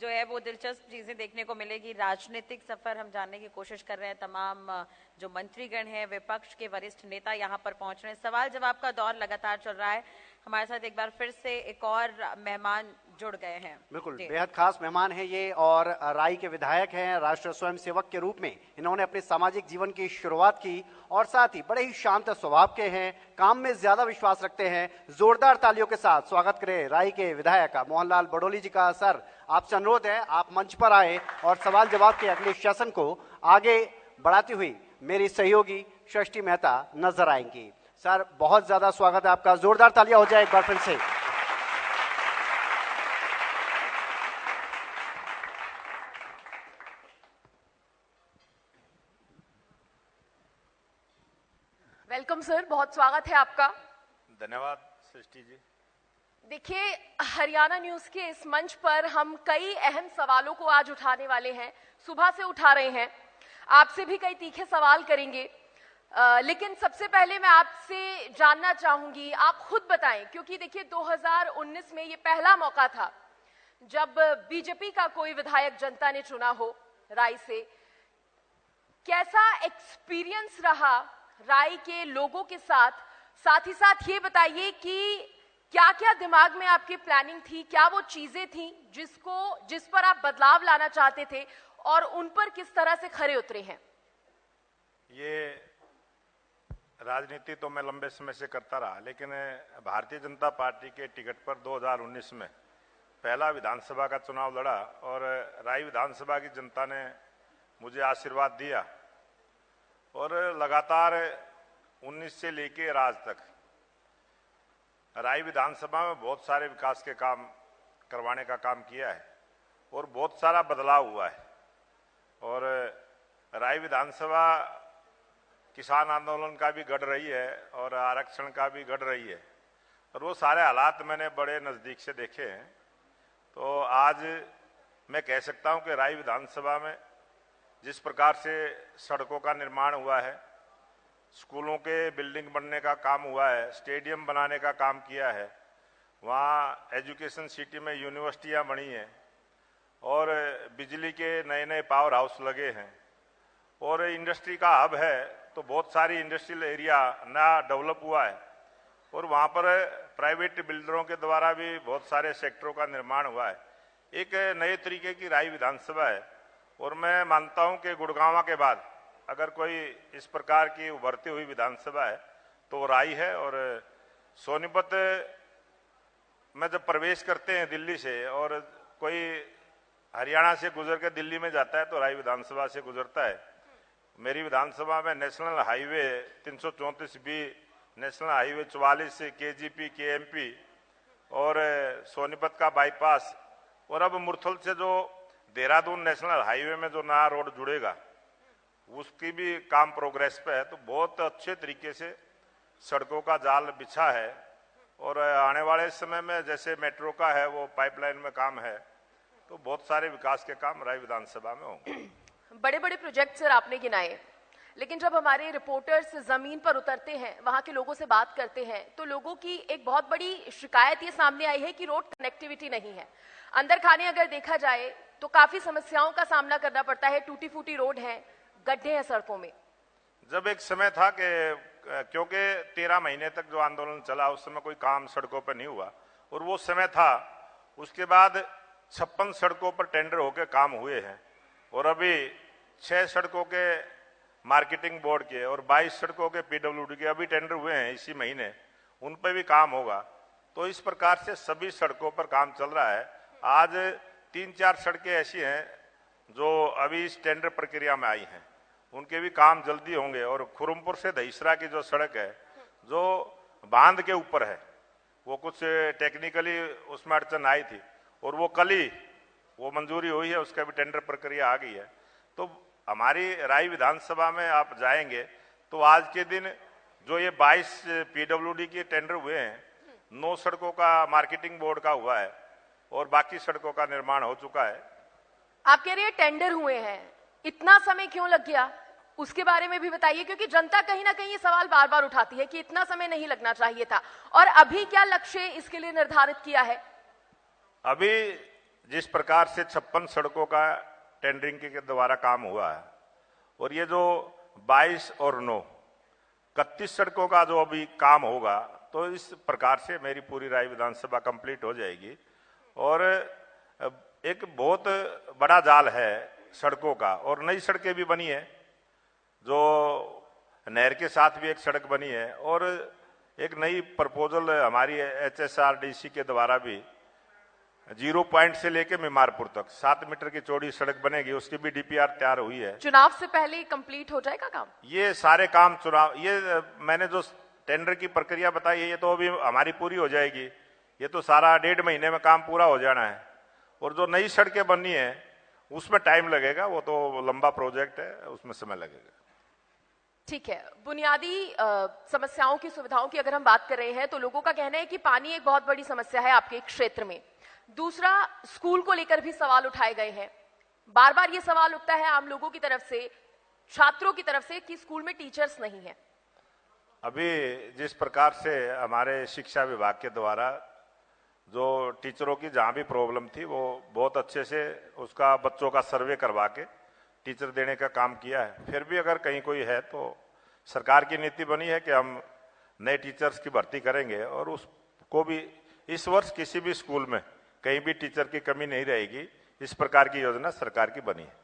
जो है वो दिलचस्प चीजें देखने को मिलेगी। राजनीतिक सफर हम जानने की कोशिश कर रहे हैं। तमाम जो मंत्रीगण हैं, विपक्ष के वरिष्ठ नेता यहाँ पर पहुंच रहे हैं। सवाल जवाब का दौर लगातार चल रहा है। हमारे साथ एक बार फिर से एक और मेहमान जुड़ गए हैं। बिल्कुल बेहद खास मेहमान हैं ये, और राई के विधायक हैं। राष्ट्रीय स्वयंसेवक के रूप में इन्होंने अपने सामाजिक जीवन की शुरुआत की और साथ ही बड़े ही शांत स्वभाव के हैं, काम में ज्यादा विश्वास रखते हैं। जोरदार तालियों के साथ स्वागत करें राई के विधायक मोहनलाल बडोली जी का। सर, आपसे अनुरोध है आप मंच पर आए और सवाल जवाब के अगले सेशन को आगे बढ़ाती हुई मेरी सहयोगी षष्ठी मेहता नजर आएंगी। सर, बहुत ज्यादा स्वागत है आपका। जोरदार तालियां हो जाए एक बार फिर से। वेलकम सर, बहुत स्वागत है आपका। धन्यवाद सृष्टि जी। देखिए, हरियाणा न्यूज के इस मंच पर हम कई अहम सवालों को आज उठाने वाले हैं, सुबह से उठा रहे हैं। आपसे भी कई तीखे सवाल करेंगे, लेकिन सबसे पहले मैं आपसे जानना चाहूंगी, आप खुद बताएं, क्योंकि देखिए 2019 में ये पहला मौका था जब बीजेपी का कोई विधायक जनता ने चुना हो राई से। कैसा एक्सपीरियंस रहा राई के लोगों के साथ? साथ ही साथ ये बताइए कि क्या क्या दिमाग में आपकी प्लानिंग थी, क्या वो चीजें थी जिस पर आप बदलाव लाना चाहते थे और उन पर किस तरह से खरे उतरे हैं? ये राजनीति तो मैं लंबे समय से करता रहा, लेकिन भारतीय जनता पार्टी के टिकट पर 2019 में पहला विधानसभा का चुनाव लड़ा और राई विधानसभा की जनता ने मुझे आशीर्वाद दिया और लगातार 19 से लेकर आज तक राई विधानसभा में बहुत सारे विकास के काम करवाने का काम किया है और बहुत सारा बदलाव हुआ है। और राई विधानसभा किसान आंदोलन का भी गढ़ रही है और आरक्षण का भी गढ़ रही है और वो सारे हालात मैंने बड़े नज़दीक से देखे हैं। तो आज मैं कह सकता हूं कि राई विधानसभा में जिस प्रकार से सड़कों का निर्माण हुआ है, स्कूलों के बिल्डिंग बनने का काम हुआ है, स्टेडियम बनाने का काम किया है, वहाँ एजुकेशन सिटी में यूनिवर्सिटियाँ बनी हैं और बिजली के नए नए पावर हाउस लगे हैं और इंडस्ट्री का हब है, तो बहुत सारी इंडस्ट्रियल एरिया नया डेवलप हुआ है और वहाँ पर प्राइवेट बिल्डरों के द्वारा भी बहुत सारे सेक्टरों का निर्माण हुआ है। एक नए तरीके की राई विधानसभा है और मैं मानता हूँ कि गुड़गांव के बाद अगर कोई इस प्रकार की उभरती हुई विधानसभा है तो वो राई है। और सोनीपत में जब प्रवेश करते हैं दिल्ली से और कोई हरियाणा से गुजर के दिल्ली में जाता है तो राई विधानसभा से गुजरता है। मेरी विधानसभा में national highway 334 B, national highway 44 से केजीपी, केएमपी और सोनीपत का बाईपास और अब मुरथल से जो देहरादून नेशनल हाईवे में जो नया रोड जुड़ेगा उसकी भी काम प्रोग्रेस पे है। तो बहुत अच्छे तरीके से सड़कों का जाल बिछा है और आने वाले समय में जैसे मेट्रो का है वो पाइपलाइन में काम है, तो बहुत सारे विकास के काम राय विधानसभा में होंगे। बड़े बड़े प्रोजेक्ट सर आपने गिनाए, लेकिन जब हमारे रिपोर्टर्स जमीन पर उतरते हैं, वहां के लोगों से बात करते हैं, तो लोगों की एक बहुत बड़ी शिकायत ये सामने आई है कि रोड कनेक्टिविटी नहीं है। अंदर खाने अगर देखा जाए तो काफी समस्याओं का सामना करना पड़ता है, टूटी फूटी रोड है, गड्ढे हैं सड़कों में। जब एक समय था कि क्योंकि 13 महीने तक जो आंदोलन चला उस समय कोई काम सड़कों पर नहीं हुआ और वो समय था, उसके बाद 56 सड़कों पर टेंडर होकर काम हुए हैं और अभी 6 सड़कों के मार्केटिंग बोर्ड के और 22 सड़कों के पीडब्ल्यूडी के अभी टेंडर हुए हैं इसी महीने, उन पर भी काम होगा। तो इस प्रकार से सभी सड़कों पर काम चल रहा है। आज 3-4 सड़कें ऐसी हैं जो अभी इस टेंडर प्रक्रिया में आई हैं, उनके भी काम जल्दी होंगे। और खुरमपुर से दहीसरा की जो सड़क है जो बांध के ऊपर है, वो कुछ टेक्निकली उसमें अड़चन आई थी और वो कल ही वो मंजूरी हुई है, उसका भी टेंडर प्रक्रिया आ गई है। तो हमारी राई विधानसभा में आप जाएंगे तो आज के दिन जो ये 22 पीडब्ल्यूडी के टेंडर हुए हैं, 9 सड़कों का मार्केटिंग बोर्ड का हुआ है और बाकी सड़कों का निर्माण हो चुका है। आप कह रहे हैं टेंडर हुए हैं, इतना समय क्यों लग गया, उसके बारे में भी बताइए, क्योंकि जनता कहीं ना कहीं ये सवाल बार बार उठाती है कि इतना समय नहीं लगना चाहिए था। और अभी क्या लक्ष्य इसके लिए निर्धारित किया है? अभी जिस प्रकार से 56 सड़कों का टेंडरिंग के द्वारा काम हुआ है और ये जो 22 और 9 31 सड़कों का जो अभी काम होगा, तो इस प्रकार से मेरी पूरी राय विधानसभा कंप्लीट हो जाएगी। और एक बहुत बड़ा जाल है सड़कों का, और नई सड़कें भी बनी है, जो नहर के साथ भी एक सड़क बनी है, और एक नई प्रपोजल हमारी HSRDC के द्वारा भी 0 पॉइंट से लेके मीमारपुर तक 7 मीटर की चौड़ी सड़क बनेगी, उसकी भी DPR तैयार हुई है। चुनाव से पहले कंप्लीट हो जाएगा काम? ये सारे काम चुनाव, ये मैंने जो टेंडर की प्रक्रिया बताई है, ये तो अभी हमारी पूरी हो जाएगी। ये तो सारा 1.5 महीने में काम पूरा हो जाना है। और जो नई सड़कें बननी है उसमें टाइम लगेगा, वो तो लंबा प्रोजेक्ट है, उसमें समय लगेगा। ठीक है, बुनियादी समस्याओं की, सुविधाओं की अगर हम बात कर रहे हैं तो लोगों का कहना है कि पानी एक बहुत बड़ी समस्या है आपके क्षेत्र में। दूसरा, स्कूल को लेकर भी सवाल उठाए गए हैं। बार बार ये सवाल उठता है आम लोगों की तरफ से, छात्रों की तरफ से, कि स्कूल में टीचर्स नहीं है। अभी जिस प्रकार से हमारे शिक्षा विभाग के द्वारा जो टीचरों की जहां भी प्रॉब्लम थी, वो बहुत अच्छे से उसका बच्चों का सर्वे करवा के टीचर देने का काम किया है। फिर भी अगर कहीं कोई है तो सरकार की नीति बनी है कि हम नए टीचर्स की भर्ती करेंगे, और उसको भी इस वर्ष किसी भी स्कूल में कहीं भी टीचर की कमी नहीं रहेगी। इस प्रकार की योजना सरकार की बनी है।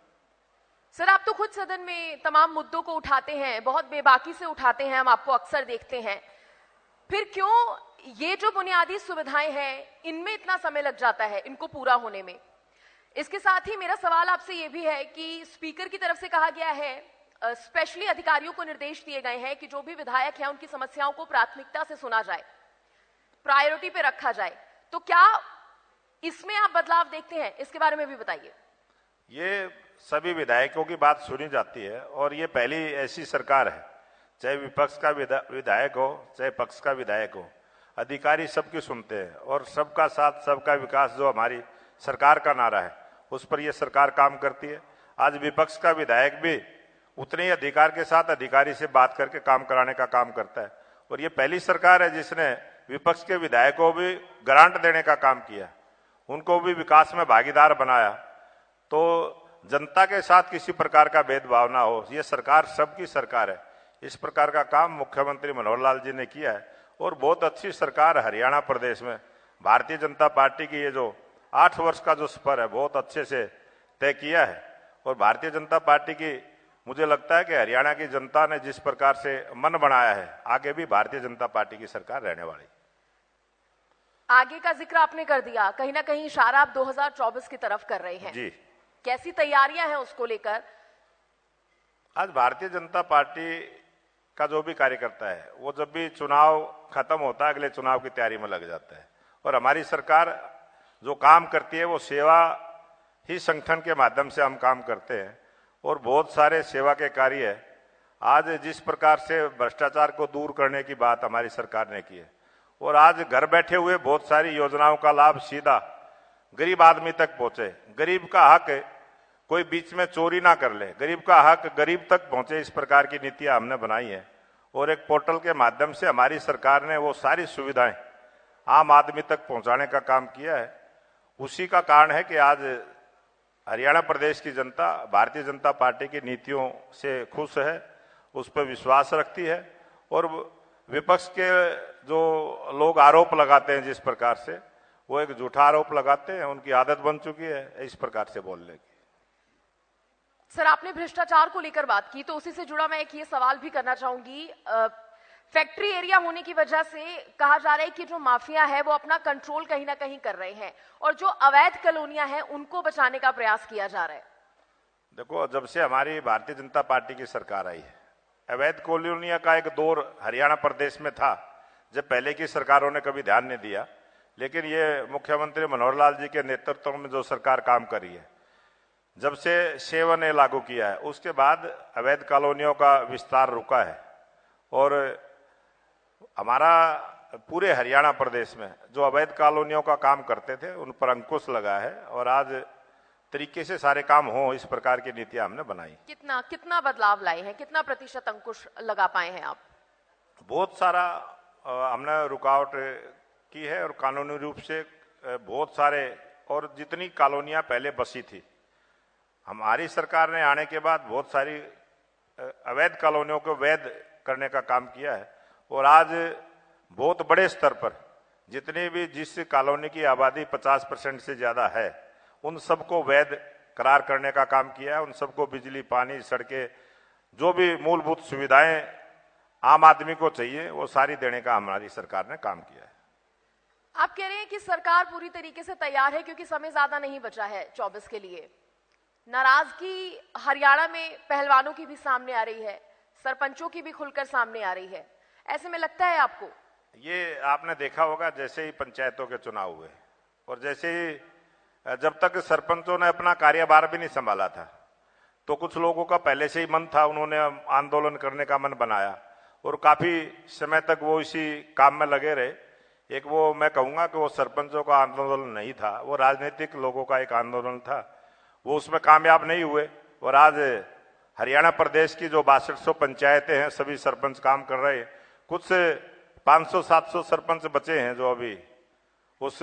सर, आप तो खुद सदन में तमाम मुद्दों को उठाते हैं, बहुत बेबाकी से उठाते हैं, हम आपको अक्सर देखते हैं। फिर क्यों ये जो बुनियादी सुविधाएं हैं इनमें इतना समय लग जाता है इनको पूरा होने में? इसके साथ ही मेरा सवाल आपसे ये भी है कि स्पीकर की तरफ से कहा गया है, स्पेशली अधिकारियों को निर्देश दिए गए हैं कि जो भी विधायक हैं उनकी समस्याओं को प्राथमिकता से सुना जाए, प्रायोरिटी पे रखा जाए। तो क्या इसमें आप बदलाव देखते हैं? इसके बारे में भी बताइए। ये सभी विधायकों की बात सुनी जाती है, और ये पहली ऐसी सरकार है, चाहे विपक्ष का विधायक हो चाहे पक्ष का विधायक हो, अधिकारी सबकी सुनते हैं, और सबका साथ सबका विकास जो हमारी सरकार का नारा है उस पर यह सरकार काम करती है। आज विपक्ष का विधायक भी उतने ही अधिकार के साथ अधिकारी से बात करके काम कराने का काम करता है, और ये पहली सरकार है जिसने विपक्ष के विधायकों को भी ग्रांट देने का काम किया, उनको भी विकास में भागीदार बनाया। तो जनता के साथ किसी प्रकार का भेदभाव ना हो, ये सरकार सबकी सरकार है। इस प्रकार का काम मुख्यमंत्री मनोहर लाल जी ने किया है, और बहुत अच्छी सरकार हरियाणा प्रदेश में भारतीय जनता पार्टी की ये जो 8 वर्ष का जो सफर है बहुत अच्छे से तय किया है। और भारतीय जनता पार्टी की, मुझे लगता है कि हरियाणा की जनता ने जिस प्रकार से मन बनाया है, आगे भी भारतीय जनता पार्टी की सरकार रहने वाली। आगे का जिक्र आपने कर दिया, कहीं ना कहीं इशारा आप 2024 की तरफ कर रहे हैं जी। कैसी तैयारियां हैं उसको लेकर? आज भारतीय जनता पार्टी का जो भी कार्यकर्ता है वो जब भी चुनाव खत्म होता है अगले चुनाव की तैयारी में लग जाता है, और हमारी सरकार जो काम करती है वो सेवा ही संगठन के माध्यम से हम काम करते हैं, और बहुत सारे सेवा के कार्य है। आज जिस प्रकार से भ्रष्टाचार को दूर करने की बात हमारी सरकार ने की है, और आज घर बैठे हुए बहुत सारी योजनाओं का लाभ सीधा गरीब आदमी तक पहुंचे। गरीब का हक कोई बीच में चोरी ना कर ले, गरीब का हक गरीब तक पहुंचे, इस प्रकार की नीतियां हमने बनाई है। और एक पोर्टल के माध्यम से हमारी सरकार ने वो सारी सुविधाएं आम आदमी तक पहुंचाने का काम किया है। उसी का कारण है कि आज हरियाणा प्रदेश की जनता भारतीय जनता पार्टी की नीतियों से खुश है, उस पर विश्वास रखती है। और विपक्ष के जो लोग आरोप लगाते हैं जिस प्रकार से, वो एक झूठा आरोप लगाते हैं, उनकी आदत बन चुकी है इस प्रकार से बोलने की। सर, आपने भ्रष्टाचार को लेकर बात की, तो उसी से जुड़ा मैं एक ये सवाल भी करना चाहूंगी। फैक्ट्री एरिया होने की वजह से कहा जा रहा है कि जो माफिया है वो अपना कंट्रोल कहीं ना कहीं कर रहे हैं, और जो अवैध कॉलोनियां हैं उनको बचाने का प्रयास किया जा रहा है। देखो, जब से हमारी भारतीय जनता पार्टी की सरकार आई है, अवैध कॉलोनियों का एक दौर हरियाणा प्रदेश में था, जब पहले की सरकारों ने कभी ध्यान नहीं दिया। लेकिन ये मुख्यमंत्री मनोहर लाल जी के नेतृत्व में जो सरकार काम कर रही है, जब से 7 ने लागू किया है, उसके बाद अवैध कॉलोनियों का विस्तार रुका है। और हमारा पूरे हरियाणा प्रदेश में जो अवैध कॉलोनियों का काम करते थे उन पर अंकुश लगा है, और आज तरीके से सारे काम हो इस प्रकार की नीतियां हमने बनाई। कितना बदलाव लाए हैं, कितना प्रतिशत अंकुश लगा पाए हैं आप? बहुत सारा हमने रुकावट की है, और कानूनी रूप से बहुत सारे और जितनी कॉलोनियां पहले बसी थी, हमारी सरकार ने आने के बाद बहुत सारी अवैध कॉलोनियों को वैध करने का काम किया है। और आज बहुत बड़े स्तर पर जितनी भी जिस कॉलोनी की आबादी 50% से ज्यादा है, उन सबको वैध करार करने का काम किया है। उन सबको बिजली, पानी, सड़कें, जो भी मूलभूत सुविधाएं आम आदमी को चाहिए वो सारी देने का हमारी सरकार ने काम किया है। आप कह रहे हैं कि सरकार पूरी तरीके से तैयार है क्योंकि समय ज्यादा नहीं बचा है 24 के लिए। नाराजगी हरियाणा में पहलवानों की भी सामने आ रही है, सरपंचों की भी खुलकर सामने आ रही है। ऐसे में लगता है आपको, ये आपने देखा होगा जैसे ही पंचायतों के चुनाव हुए और जैसे ही जब तक सरपंचों ने अपना कार्यभार भी नहीं संभाला था तो कुछ लोगों का पहले से ही मन था, उन्होंने आंदोलन करने का मन बनाया और काफी समय तक वो इसी काम में लगे रहे। एक वो मैं कहूंगा कि वो सरपंचों का आंदोलन नहीं था, वो राजनीतिक लोगों का एक आंदोलन था। वो उसमें कामयाब नहीं हुए और आज हरियाणा प्रदेश की जो 6200 पंचायतें हैं, सभी सरपंच काम कर रहे हैं। कुछ 500-700 सरपंच बचे हैं जो अभी उस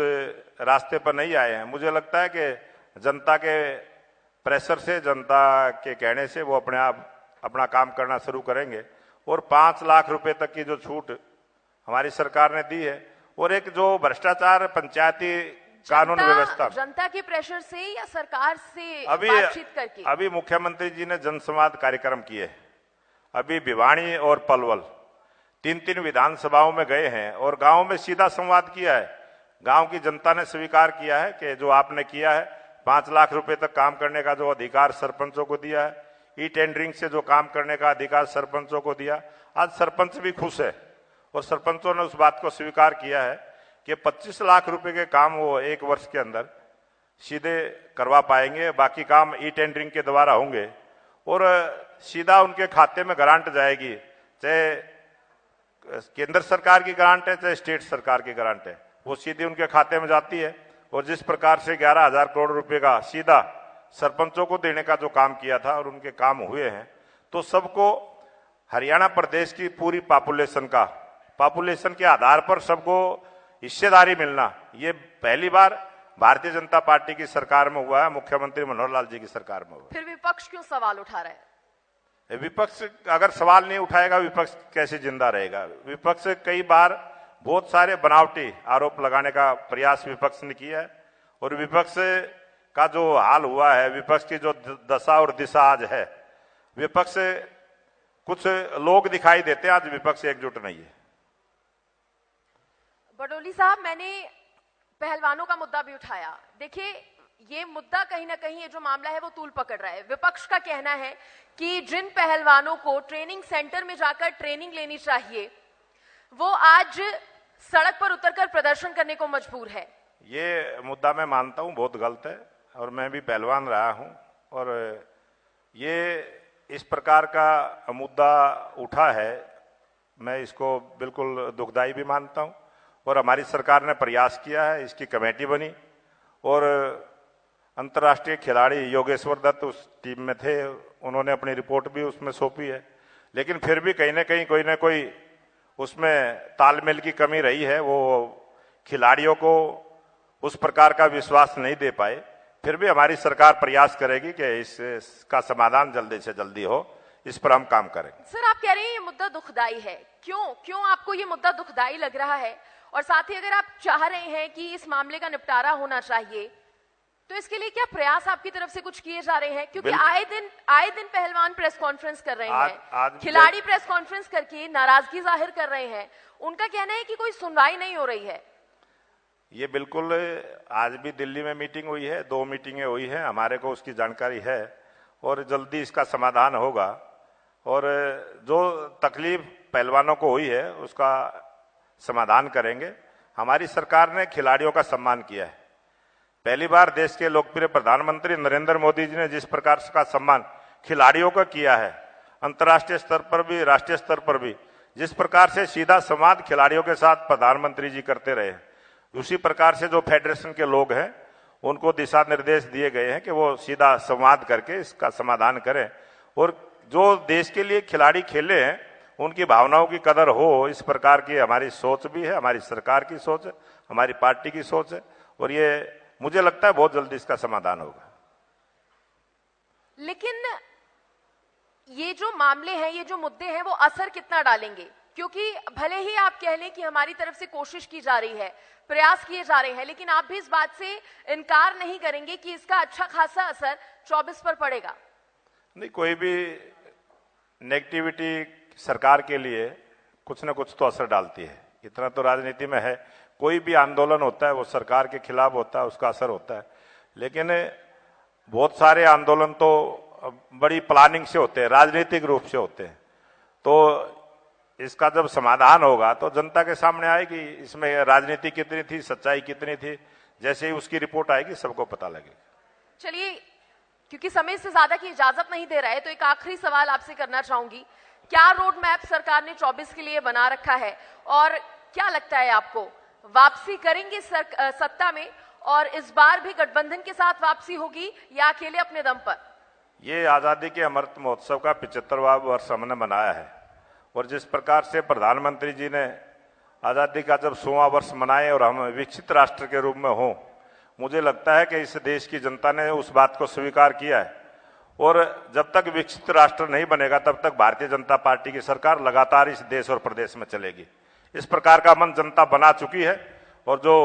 रास्ते पर नहीं आए हैं। मुझे लगता है कि जनता के प्रेशर से, जनता के कहने से वो अपने आप अपना काम करना शुरू करेंगे। और 5 लाख रुपए तक की जो छूट हमारी सरकार ने दी है और एक जो भ्रष्टाचार पंचायती कानून व्यवस्था, जनता के प्रेशर से या सरकार से बातचीत करके अभी मुख्यमंत्री जी ने जनसंवाद कार्यक्रम किए। अभी भिवानी और पलवल 3-3 विधानसभाओं में गए हैं और गांव में सीधा संवाद किया है। गांव की जनता ने स्वीकार किया है कि जो आपने किया है, 5 लाख रुपए तक काम करने का जो अधिकार सरपंचों को दिया है, ई टेंडरिंग से जो काम करने का अधिकार सरपंचों को दिया, आज सरपंच भी खुश है और सरपंचों ने उस बात को स्वीकार किया है कि 25 लाख रुपए के काम वो 1 वर्ष के अंदर सीधे करवा पाएंगे। बाकी काम ई टेंडरिंग के द्वारा होंगे और सीधा उनके खाते में ग्रांट जाएगी, चाहे केंद्र सरकार की ग्रांट है चाहे स्टेट सरकार की ग्रांट है, वो सीधी उनके खाते में जाती है। और जिस प्रकार से 11,000 करोड़ रुपए का सीधा सरपंचों को देने का जो काम किया था और उनके काम हुए हैं, तो सबको हरियाणा प्रदेश की पूरी पॉपुलेशन के आधार पर सबको हिस्सेदारी मिलना, ये पहली बार भारतीय जनता पार्टी की सरकार में हुआ है, मुख्यमंत्री मनोहर लाल जी की सरकार में हुआ। फिर विपक्ष क्यों सवाल उठा रहा है? विपक्ष अगर सवाल नहीं उठाएगा, विपक्ष कैसे जिंदा रहेगा? विपक्ष कई बार बहुत सारे बनावटी आरोप लगाने का प्रयास विपक्ष ने किया है और विपक्ष का जो हाल हुआ है, विपक्ष की जो दशा और दिशा आज है, विपक्ष कुछ लोग दिखाई देते हैं, आज विपक्ष एकजुट नहीं है। बडोली साहब, मैंने पहलवानों का मुद्दा भी उठाया। देखिए, ये मुद्दा कहीं ना कहीं ये जो मामला है वो तूल पकड़ रहा है। विपक्ष का कहना है कि जिन पहलवानों को ट्रेनिंग सेंटर में जाकर ट्रेनिंग लेनी चाहिए, वो आज सड़क पर उतरकर प्रदर्शन करने को मजबूर है। ये मुद्दा मैं मानता हूं बहुत गलत है और मैं भी पहलवान रहा हूं और ये इस प्रकार का मुद्दा उठा है, मैं इसको बिल्कुल दुखदाई भी मानता हूं। और हमारी सरकार ने प्रयास किया है, इसकी कमेटी बनी और अंतर्राष्ट्रीय खिलाड़ी योगेश्वर दत्त उस टीम में थे, उन्होंने अपनी रिपोर्ट भी उसमें सौंपी है। लेकिन फिर भी कहीं ना कहीं कोई ना कोई उसमें तालमेल की कमी रही है, वो खिलाड़ियों को उस प्रकार का विश्वास नहीं दे पाए। फिर भी हमारी सरकार प्रयास करेगी कि इसका समाधान जल्दी से जल्दी हो, इस पर हम काम करेंगे। सर, आप कह रहे हैं ये मुद्दा दुखदाई है, क्यों आपको ये मुद्दा दुखदाई लग रहा है? और साथ ही अगर आप चाह रहे हैं कि इस मामले का निपटारा होना चाहिए, तो इसके लिए क्या प्रयास आपकी तरफ से कुछ किए जा रहे हैं? क्योंकि आए दिन पहलवान प्रेस कॉन्फ्रेंस कर रहे हैं, खिलाड़ी प्रेस कॉन्फ्रेंस करके नाराजगी जाहिर कर रहे हैं। उनका कहना है कि कोई सुनवाई नहीं हो रही है। ये बिल्कुल, आज भी दिल्ली में मीटिंग हुई है, 2 मीटिंगें हुई हैं, हमारे को उसकी जानकारी है और जल्दी इसका समाधान होगा। और जो तकलीफ पहलवानों को हुई है उसका समाधान करेंगे। हमारी सरकार ने खिलाड़ियों का सम्मान किया है। पहली बार देश के लोकप्रिय प्रधानमंत्री नरेंद्र मोदी जी ने जिस प्रकार का सम्मान खिलाड़ियों का किया है, अंतर्राष्ट्रीय स्तर पर भी राष्ट्रीय स्तर पर भी जिस प्रकार से सीधा संवाद खिलाड़ियों के साथ प्रधानमंत्री जी करते रहे, उसी प्रकार से जो फेडरेशन के लोग हैं उनको दिशा निर्देश दिए गए हैं कि वो सीधा संवाद करके इसका समाधान करें और जो देश के लिए खिलाड़ी खेले हैं उनकी भावनाओं की कदर हो, इस प्रकार की हमारी सोच भी है, हमारी सरकार की सोच है, हमारी पार्टी की सोच है। और ये मुझे लगता है बहुत जल्दी इसका समाधान होगा। लेकिन ये जो मामले हैं, ये जो मुद्दे हैं, वो असर कितना डालेंगे? क्योंकि भले ही आप कह लें कि हमारी तरफ से कोशिश की जा रही है, प्रयास किए जा रहे हैं, लेकिन आप भी इस बात से इनकार नहीं करेंगे कि इसका अच्छा खासा असर 24 पर पड़ेगा। नहीं, कोई भी नेगेटिविटी सरकार के लिए कुछ ना कुछ तो असर डालती है, इतना तो राजनीति में है। कोई भी आंदोलन होता है वो सरकार के खिलाफ होता है, उसका असर होता है। लेकिन बहुत सारे आंदोलन तो बड़ी प्लानिंग से होते हैं, राजनीतिक रूप से होते हैं। तो इसका जब समाधान होगा तो जनता के सामने आएगी इसमें राजनीति कितनी थी, सच्चाई कितनी थी। जैसे ही उसकी रिपोर्ट आएगी सबको पता लगेगा। चलिए, क्योंकि समय से ज्यादा की इजाजत नहीं दे रहा है, तो एक आखिरी सवाल आपसे करना चाहूंगी। क्या रोड मैप सरकार ने 24 के लिए बना रखा है, और क्या लगता है आपको, वापसी करेंगे सत्ता में, और इस बार भी गठबंधन के साथ वापसी होगी या अकेले अपने दम पर? ये आजादी के अमृत महोत्सव का 75वां वर्ष हमने मनाया है, और जिस प्रकार से प्रधानमंत्री जी ने आजादी का जब 100वां वर्ष मनाए और हम विकसित राष्ट्र के रूप में हों, मुझे लगता है कि इस देश की जनता ने उस बात को स्वीकार किया है। और जब तक विकसित राष्ट्र नहीं बनेगा तब तक भारतीय जनता पार्टी की सरकार लगातार इस देश और प्रदेश में चलेगी। इस प्रकार का मन जनता बना चुकी है, और जो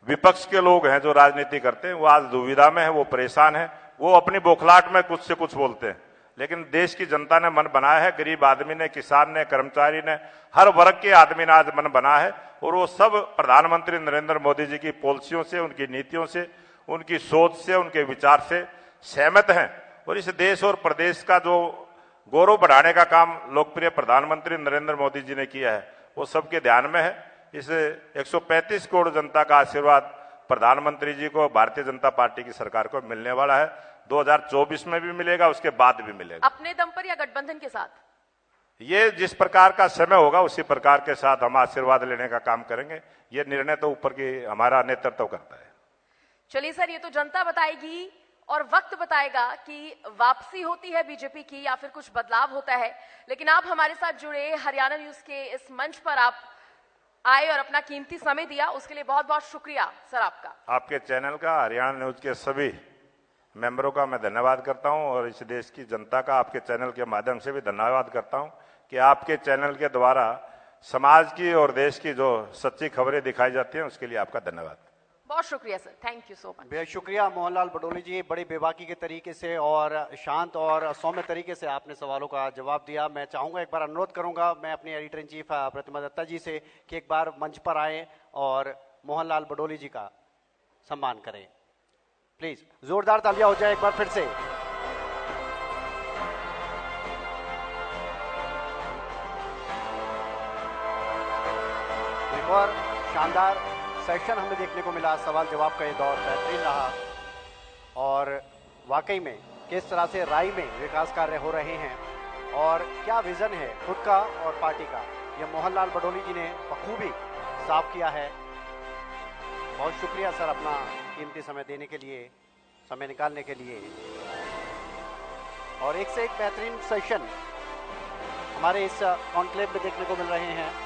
विपक्ष के लोग हैं जो राजनीति करते हैं वो आज दुविधा में है, वो परेशान है, वो अपनी बौखलाहट में कुछ से कुछ बोलते हैं। लेकिन देश की जनता ने मन बनाया है, गरीब आदमी ने, किसान ने, कर्मचारी ने, हर वर्ग के आदमी ने आज मन बना है, और वो सब प्रधानमंत्री नरेंद्र मोदी जी की पॉलिसियों से, उनकी नीतियों से, उनकी सोच से, उनके विचार से सहमत हैं। और इस देश और प्रदेश का जो गौरव बढ़ाने का काम लोकप्रिय प्रधानमंत्री नरेंद्र मोदी जी ने किया है वो सबके ध्यान में है। इस 135 करोड़ जनता का आशीर्वाद प्रधानमंत्री जी को, भारतीय जनता पार्टी की सरकार को मिलने वाला है। 2024 में भी मिलेगा, उसके बाद भी मिलेगा। अपने दम पर या गठबंधन के साथ? ये जिस प्रकार का समय होगा उसी प्रकार के साथ हम आशीर्वाद लेने का काम करेंगे। ये निर्णय तो ऊपर की हमारा नेतृत्व करता है। चलिए सर, ये तो जनता बताएगी और वक्त बताएगा कि वापसी होती है बीजेपी की या फिर कुछ बदलाव होता है। लेकिन आप हमारे साथ जुड़े, हरियाणा न्यूज के इस मंच पर आप आए और अपना कीमती समय दिया, उसके लिए बहुत बहुत शुक्रिया सर आपका। आपके चैनल का, हरियाणा न्यूज के सभी मेंबरों का मैं धन्यवाद करता हूं, और इस देश की जनता का आपके चैनल के माध्यम से भी धन्यवाद करता हूं कि आपके चैनल के द्वारा समाज की और देश की जो सच्ची खबरें दिखाई जाती हैं उसके लिए आपका धन्यवाद। बहुत शुक्रिया sir, thank you so much. बेहद शुक्रिया मोहनलाल बडोली जी, बड़ी बेबाकी के तरीके से और शांत और सौम्य तरीके से आपने सवालों का जवाब दिया। मैं चाहूंगा, एक बार अनुरोध करूंगा मैं अपनी एडिटर इन चीफ प्रतिमा दत्ता जी से कि एक बार मंच पर आए और मोहनलाल बडोली जी का सम्मान करें। प्लीज जोरदार तालियां हो जाए एक बार फिर से। एक और शानदार सेशन हमें देखने को मिला। सवाल जवाब का ये दौर बेहतरीन रहा, और वाकई में किस तरह से राई में विकास कार्य हो रहे हैं और क्या विजन है खुद का और पार्टी का, यह मोहनलाल बडोली जी ने बखूबी साफ किया है। बहुत शुक्रिया सर अपना कीमती समय देने के लिए, समय निकालने के लिए। और एक से एक बेहतरीन सेशन हमारे इस कॉन्क्लेव में देखने को मिल रहे हैं।